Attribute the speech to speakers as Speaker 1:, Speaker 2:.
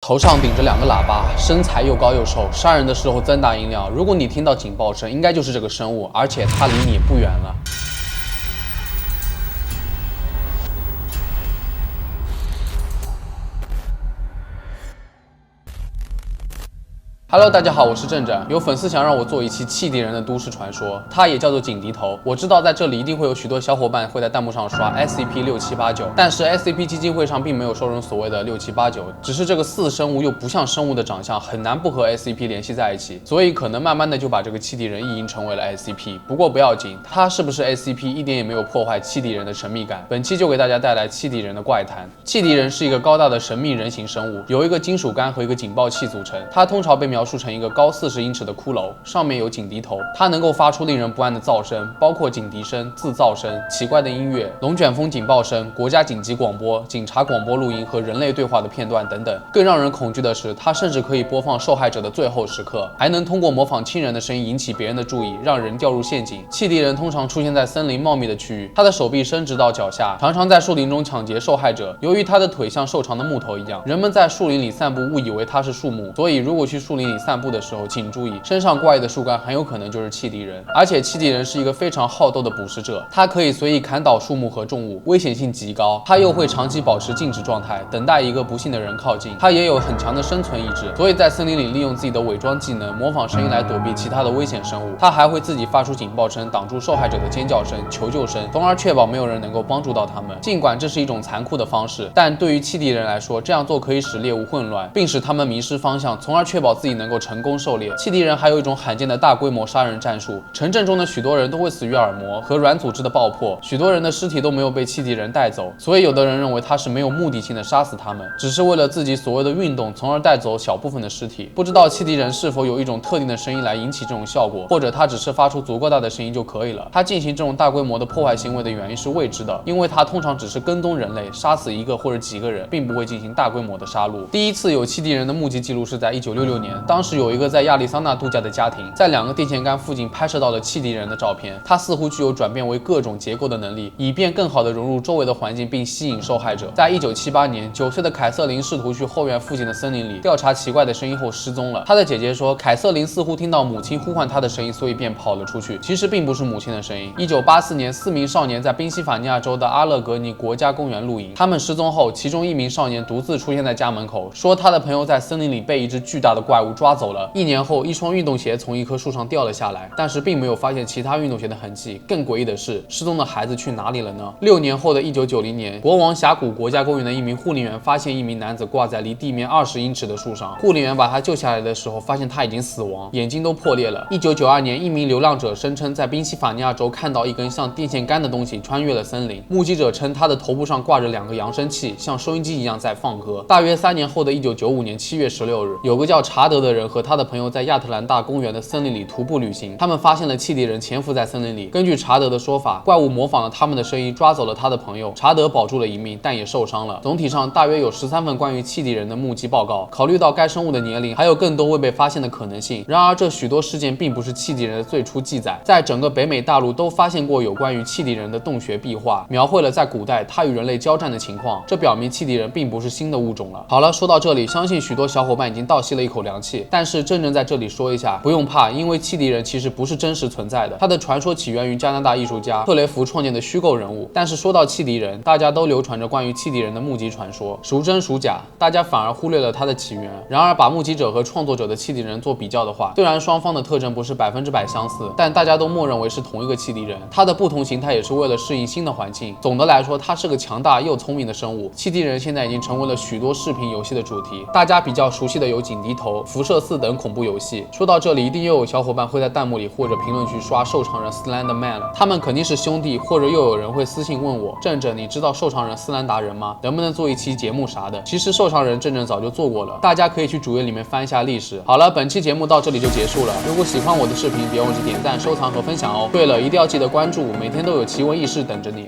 Speaker 1: 头上顶着2个喇叭，身材又高又瘦，杀人的时候增大音量。如果你听到警报声，应该就是这个生物，而且它离你不远了。Hello， 大家好，我是正正。有粉丝想让我做一期汽笛人的都市传说，它也叫做警笛头。我知道在这里一定会有许多小伙伴会在弹幕上刷 SCP-6789，但是 SCP 基金会上并没有收容所谓的6789，只是这个似生物又不像生物的长相很难不和 SCP 联系在一起，所以可能慢慢的就把这个汽笛人意淫成为了 SCP。不过不要紧，它是不是 SCP 一点也没有破坏汽笛人的神秘感。本期就给大家带来汽笛人的怪谈。汽笛人是一个高大的神秘人形生物，由一个金属杆和一个警报器组成，它通常被描述成一个高40英尺的骷髅，上面有警笛头。它能够发出令人不安的噪声，包括警笛声、自噪声、奇怪的音乐、龙卷风警报声、国家紧急广播、警察广播录音和人类对话的片段等等。更让人恐惧的是，它甚至可以播放受害者的最后时刻，还能通过模仿亲人的声音引起别人的注意，让人掉入陷阱。汽笛人通常出现在森林茂密的区域，他的手臂伸直到脚下，常常在树林中抢劫受害者。由于他的腿像瘦长的木头一样，人们在树林里散步误以为它是树木，所以如果去树林里散步的时候，请注意身上挂的树干很有可能就是汽笛人。而且汽笛人是一个非常好斗的捕食者，他可以随意砍倒树木和重物，危险性极高。他又会长期保持静止状态，等待一个不幸的人靠近。他也有很强的生存意志，所以在森林里利用自己的伪装技能，模仿声音来躲避其他的危险生物。他还会自己发出警报声，挡住受害者的尖叫声、求救声，从而确保没有人能够帮助到他们。尽管这是一种残酷的方式，但对于汽笛人来说，这样做可以使猎物混乱，并使他们迷失方向，从而确保自己能够成功狩猎。汽笛人还有一种罕见的大规模杀人战术，城镇中的许多人都会死于耳膜和软组织的爆破，许多人的尸体都没有被汽笛人带走，所以有的人认为他是没有目的性的杀死他们，只是为了自己所谓的运动，从而带走小部分的尸体。不知道汽笛人是否有一种特定的声音来引起这种效果，或者他只是发出足够大的声音就可以了。他进行这种大规模的破坏行为的原因是未知的，因为他通常只是跟踪人类，杀死一个或者几个人，并不会进行大规模的杀戮。第一次有汽笛人的目击记录是在1966年，当时有一个在亚利桑那度假的家庭，在2个电线杆附近拍摄到了汽笛人的照片。他似乎具有转变为各种结构的能力，以便更好地融入周围的环境并吸引受害者。在1978年，9岁的凯瑟琳试图去后院附近的森林里调查奇怪的声音后失踪了。他的姐姐说，凯瑟琳似乎听到母亲呼唤她的声音，所以便跑了出去。其实并不是母亲的声音。1984年，4名少年在宾夕法尼亚州的阿勒格尼国家公园露营。他们失踪后，其中1名少年独自出现在家门口，说他的朋友在森林里被一只巨大的怪物抓走了。1年后，一双运动鞋从一棵树上掉了下来，但是并没有发现其他运动鞋的痕迹。更诡异的是，失踪的孩子去哪里了呢？6年后的1990年，国王峡谷国家公园的一名护林员发现一名男子挂在离地面20英尺的树上。护林员把他救下来的时候，发现他已经死亡，眼睛都破裂了。1992年，一名流浪者声称在宾夕法尼亚州看到一根像电线杆的东西穿越了森林。目击者称他的头部上挂着2个扬声器，像收音机一样在放歌。大约3年后的1995年7月16日，有个叫查德的人和他的朋友在亚特兰大公园的森林里徒步旅行，他们发现了汽笛人潜伏在森林里。根据查德的说法，怪物模仿了他们的声音，抓走了他的朋友。查德保住了一命，但也受伤了。总体上，大约有13份关于汽笛人的目击报告。考虑到该生物的年龄，还有更多未被发现的可能性。然而，这许多事件并不是汽笛人的最初记载。在整个北美大陆都发现过有关于汽笛人的洞穴壁画，描绘了在古代他与人类交战的情况。这表明汽笛人并不是新的物种了。好了，说到这里，相信许多小伙伴已经倒吸了一口凉气。但是正正在这里说一下，不用怕，因为汽笛人其实不是真实存在的。他的传说起源于加拿大艺术家特雷弗创建的虚构人物。但是说到汽笛人，大家都流传着关于汽笛人的目击传说，孰真孰假，大家反而忽略了它的起源。然而把目击者和创作者的汽笛人做比较的话，虽然双方的特征不是100%相似，但大家都默认为是同一个汽笛人。它的不同形态也是为了适应新的环境。总的来说，它是个强大又聪明的生物。汽笛人现在已经成为了许多视频游戏的主题，大家比较熟悉的有警笛头、辐射4等恐怖游戏。说到这里，一定又有小伙伴会在弹幕里或者评论区刷受偿人斯兰德曼了。他们肯定是兄弟，或者又有人会私信问我，正正，你知道受偿人斯兰达人吗？能不能做一期节目啥的？其实受偿人正正早就做过了，大家可以去主页里面翻一下历史。好了，本期节目到这里就结束了。如果喜欢我的视频，别忘记点赞、收藏和分享哦。对了，一定要记得关注，每天都有奇闻异事等着你。